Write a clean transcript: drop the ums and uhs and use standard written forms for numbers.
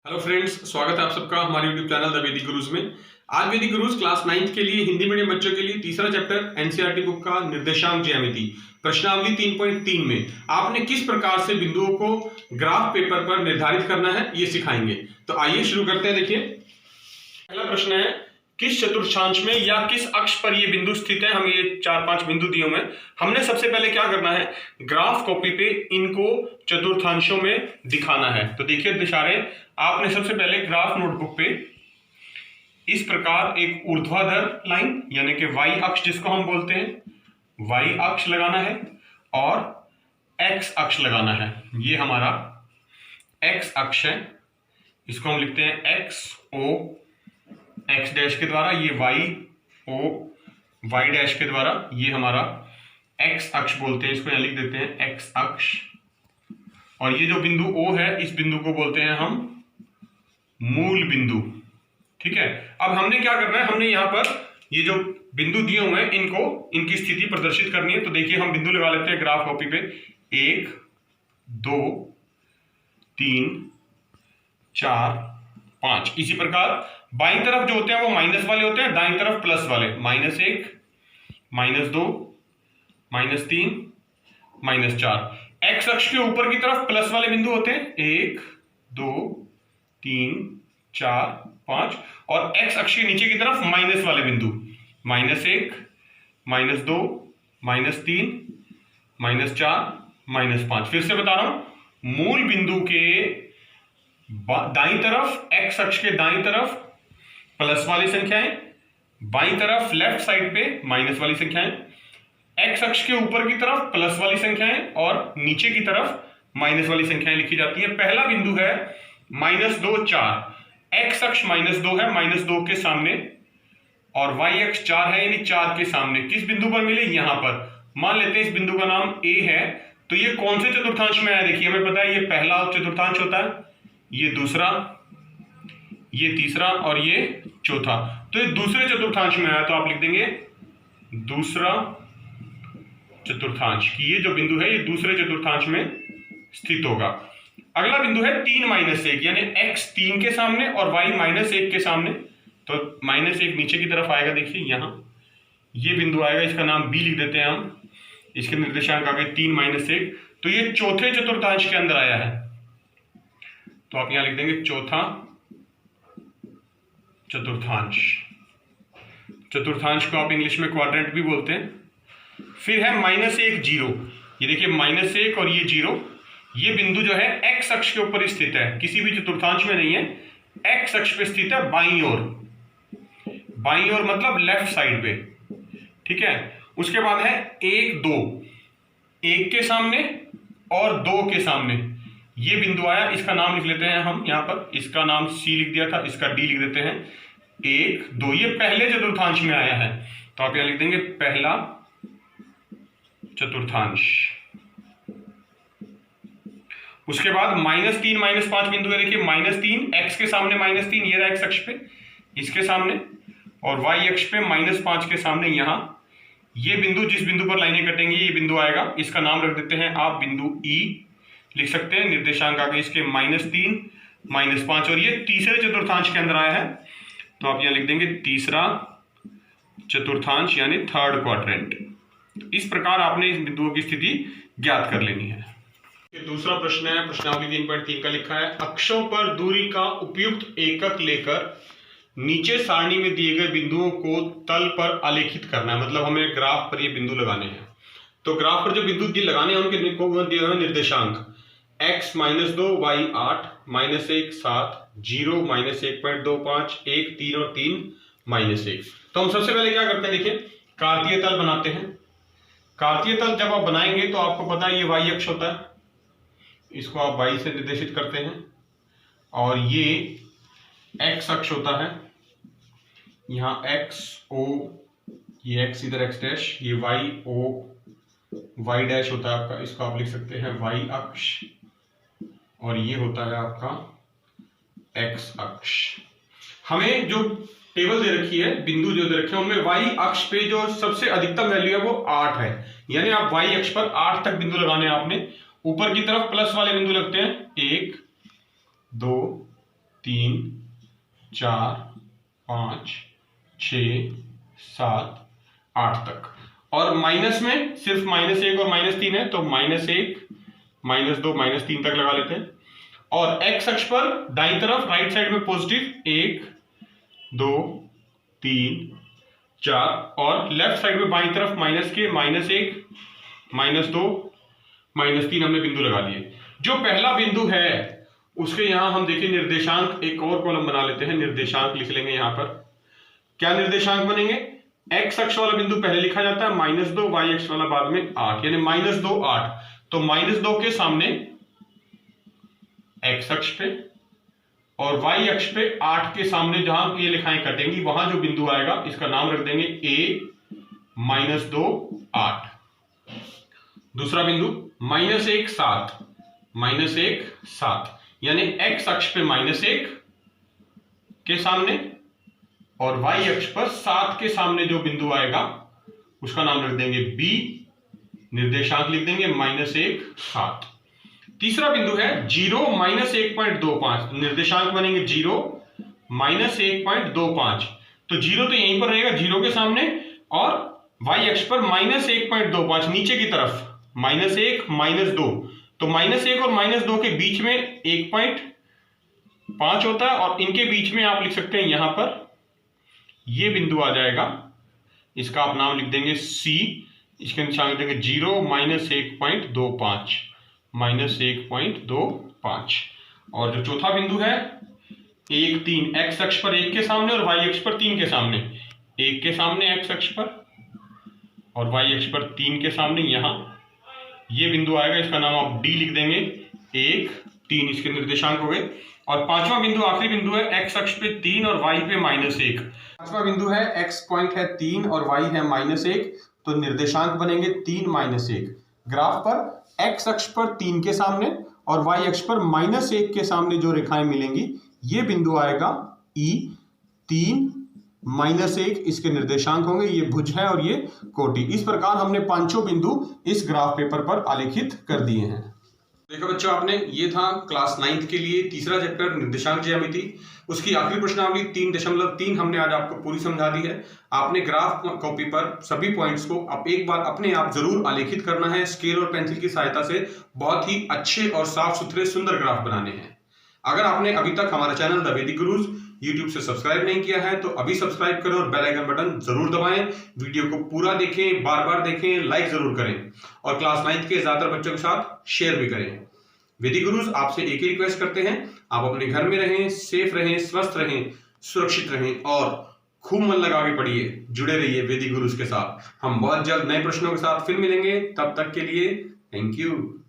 Hello friends, स्वागत है आप सबका हमारे यूट्यूब चैनल द वैदिक गुरुज में। आज वैदिक गुरुज क्लास 9th के लिए हिंदी मीडियम बच्चों के लिए तीसरा चैप्टर एनसीईआरटी बुक का निर्देशांक ज्यामिति प्रश्नावली 3.3 में आपने किस प्रकार से बिंदुओं को ग्राफ पेपर पर निर्धारित करना है ये सिखाएंगे। तो आइए शुरू करते हैं। देखिए, पहला प्रश्न है, किस चतुर्थांश में या किस अक्ष पर ये बिंदु स्थित है। हम ये 4-5 बिंदु दिए हुए हैं। हमने सबसे पहले क्या करना है, ग्राफ कॉपी पे इनको चतुर्थांशों में दिखाना है। तो देखिए इशारे, आपने सबसे पहले ग्राफ नोटबुक पे इस प्रकार एक ऊर्ध्वाधर लाइन यानी कि वाई अक्ष जिसको हम बोलते हैं वाई अक्ष लगाना है और एक्स अक्ष लगाना है। ये हमारा एक्स अक्ष है, इसको हम लिखते हैं एक्स ओ एक्स डैश के द्वारा, ये वाई ओ वाई डैश के द्वारा, ये हमारा एक्स अक्ष बोलते हैं, इसको यहां लिख देते हैं एक्स अक्ष। और ये जो बिंदु ओ है, इस बिंदु को बोलते हैं हम मूल बिंदु। ठीक है, अब हमने क्या करना है, हमने यहां पर ये जो बिंदु दिए हुए हैं इनकी स्थिति प्रदर्शित करनी है। तो देखिए हम बिंदु लगा लेते हैं ग्राफ कॉपी पे, 1 2 3 4 5। इसी प्रकार बाईं तरफ जो होते हैं वो माइनस वाले होते हैं, दाईं तरफ प्लस वाले, -1 -2 -3 -4। एक्स अक्ष के ऊपर की तरफ प्लस वाले बिंदु होते हैं 1 2 3 4 5, और एक्स अक्ष के नीचे की तरफ माइनस वाले बिंदु -1 -2 -3 -4 -5। फिर से बता रहा हूं, मूल बिंदु के दाईं तरफ एक्स अक्ष के दाईं तरफ प्लस वाली संख्याएं, बाईं तरफ लेफ्ट साइड पे माइनस वाली संख्याएं, एक्स अक्ष के ऊपर की तरफ प्लस वाली संख्याएं और नीचे की तरफ माइनस वाली संख्याएं लिखी जाती है। पहला बिंदु है -2 4, एक्स अक्ष -2 है, -2 के सामने, और वाई अक्ष 4 है यानी 4 के सामने। किस बिंदु पर मिले, यहां पर। मान लेते हैं इस बिंदु का नाम ए है। तो ये कौन से चतुर्थांश में आया, देखिए हमें पता है ये पहला चतुर्थांश होता है, ये दूसरा, ये तीसरा और ये चौथा। तो ये दूसरे चतुर्थांश में आया, तो आप लिख देंगे दूसरा चतुर्थांश की ये जो बिंदु है ये दूसरे चतुर्थांश में स्थित होगा। अगला बिंदु है 3 -1 यानी x 3 के सामने और y -1 के सामने। तो -1 नीचे की तरफ आएगा, देखिए यहां ये बिंदु आएगा, इसका नाम b लिख देते हैं हम। इसके निर्देशांक आ गए 3 -1। तो ये चौथे चतुर्थांश के अंदर आया है, तो आप यहां लिख देंगे चौथा चतुर्थांश। चतुर्थांश को आप इंग्लिश में क्वाड्रेंट भी बोलते हैं। फिर है -1 0, ये देखिए -1 और ये 0, ये बिंदु जो है एक्स अक्ष के ऊपर स्थित है, किसी भी चतुर्थांश में नहीं है, एक्स अक्ष पे स्थित है, बाईं ओर। बाईं ओर मतलब लेफ्ट साइड पे। ठीक है, उसके बाद है 1 2, 1 के सामने और 2 के सामने ये बिंदु आया, इसका नाम लिख लेते हैं हम यहां पर, इसका नाम सी लिख दिया था, इसका डी लिख देते हैं। 1 2 ये पहले चतुर्थांश में आया है, तो आप यहां लिख देंगे पहला चतुर्थांश। उसके बाद -3 -5 बिंदु है, देखिए -3 एक्स के सामने -3 ये रहा एक्स अक्ष पे, इसके सामने, और वाई अक्ष पे -5 के सामने यहां। ये बिंदु जिस बिंदु पर लाइनें कटेंगी ये बिंदु आएगा, इसका नाम रख देते हैं आप बिंदु ई लिख सकते हैं। निर्देशांक आगे इसके -3 -5, और ये तीसरे चतुर्थांश के अंदर आया है, तो आप यहां लिख देंगे तीसरा चतुर्थांश यानी थर्ड क्वाड्रेंट। इस प्रकार आपने इस बिंदुओं की स्थिति ज्ञात कर लेनी है। दूसरा प्रश्न है, प्रश्नावली 3.3 का लिखा है, अक्षों पर दूरी का उपयुक्त एकक लेकर नीचे सारणी में दिए गए बिंदुओं को तल पर आलेखित करना है। मतलब हमें ग्राफ पर ये बिंदु लगाने हैं। तो ग्राफ पर जो बिंदु लगाने हैं उनके दिए हुए निर्देशांक x -2 y 8 -1 7 0 -1.25 1 3 और 3 -1। तो हम सबसे पहले क्या करते हैं, देखिए कार्तीय तल बनाते हैं। कार्तीय तल जब आप बनाएंगे तो आपको पता है ये y अक्ष होता है, इसको आप y से निर्देशित करते हैं, और ये x अक्ष होता है, यहाँ x o, ये x इधर x डैश, ये y o y डैश होता है आपका, इसको आप लिख सकते हैं y अक्ष, और ये होता है आपका x अक्ष। हमें जो टेबल दे रखी है, बिंदु जो दे रखे हैं उनमें y अक्ष पे जो सबसे अधिकतम वैल्यू है वो 8 है, यानी आप y अक्ष पर 8 तक बिंदु लगाने हैं आपने। ऊपर की तरफ प्लस वाले बिंदु लगते हैं 1 2 3 4 5 6 7 8 तक। और माइनस में सिर्फ -1 और -3 है, तो -1 -2 -3 तक लगा लेते हैं। और एक्स अक्ष पर दाईं तरफ राइट साइड में पॉजिटिव 1 2 3 4 और लेफ्ट साइड में बाईं तरफ -1 -2 -3 हमने बिंदु लगा दिए। जो पहला बिंदु है उसके यहां हम देखिए निर्देशांक, एक और कॉलम बना लेते हैं, निर्देशांक लिख लेंगे। यहां पर क्या निर्देशांक बनेंगे? एक्स अक्ष वाला बिंदु पहले लिखा जाता है -2, वाई अक्ष वाला बाद में 8, यानी -2 8। तो -2 के सामने एक्स अक्ष पे और वाई अक्ष पे 8 के सामने जहां ये रेखाएं कटेंगी वहां जो बिंदु आएगा इसका नाम रख देंगे a -2 8। दूसरा बिंदु -1 7 -1 7, यानी एक्स अक्ष पे -1 के सामने और वाई अक्ष पर 7 के सामने जो बिंदु आएगा उसका नाम रख देंगे b, निर्देशांक लिख देंगे -1 7। तीसरा बिंदु है 0 -1.25, निर्देशांक बनेंगे 0 -1.25। तो 0 तो यहीं पर रहेगा 0 के सामने, और y अक्ष पर -1.25 नीचे की तरफ -1 -2, तो -1 और -2 के बीच में 1.5 होता है, और इनके बीच में आप लिख सकते हैं यहां पर ये बिंदु आ जाएगा, इसका आप नाम लिख देंगे c, इसके निशान लिख देंगे 0 -1.25 -1.25। और जो चौथा बिंदु है 1 3, एक्स अक्ष पर 1 के सामने और वाई अक्ष पर 3 के सामने, 1 के सामने एक्स अक्ष पर और वाई अक्ष पर 3 के सामने, यहां ये बिंदु आएगा, इसका नाम आप डी लिख देंगे 1 3, इसके निर्देशांक हो गए। और पांचवा बिंदु, आखिरी बिंदु है एक्स अक्ष पे 3 और वाई पे -1। पांचवा बिंदु है एक्स पॉइंट है 3 और वाई है -1, तो निर्देशांक बनेंगे 3 -1। ग्राफ पर एक्स अक्ष पर 3 के सामने और वाई अक्ष पर -1 के सामने जो रेखाएं मिलेंगी ये बिंदु आएगा E 3 -1, इसके निर्देशांक होंगे, ये भुज है और ये कोटि। इस प्रकार हमने पांचों बिंदु इस ग्राफ पेपर पर आलेखित कर दिए हैं। देखो बच्चों, आपने ये था क्लास 9th के लिए तीसरा चैप्टर निर्देशांक ज्यामिति, उसकी आखिरी प्रश्नावली 3.3 हमने आज आपको पूरी समझा दी है। आपने ग्राफ कॉपी पर सभी पॉइंट्स को अब एक बार अपने आप जरूर आलेखित करना है स्केल और पेंसिल की सहायता से। बहुत ही अच्छे और साफ सुथरे सुंदर ग्राफ बनाने हैं। अगर आपने अभी तक हमारा चैनल द वैदिक गुरुज यूट्यूब से सब्सक्राइब नहीं किया है तो अभी सब्सक्राइब करें और बेल आइकन बटन जरूर दबाएं। वीडियो को पूरा देखें, बार बार देखें, लाइक जरूर करें और क्लास 9th के ज्यादातर बच्चों के साथ शेयर भी करें। वैदिक गुरुज आपसे एक ही रिक्वेस्ट करते हैं, आप अपने घर में रहें, सेफ रहें, स्वस्थ रहें, सुरक्षित रहें और खूब मन लगा के पढ़िए, जुड़े रहिए वैदिक गुरुज के साथ। हम बहुत जल्द नए प्रश्नों के साथ फिर मिलेंगे, तब तक के लिए थैंक यू।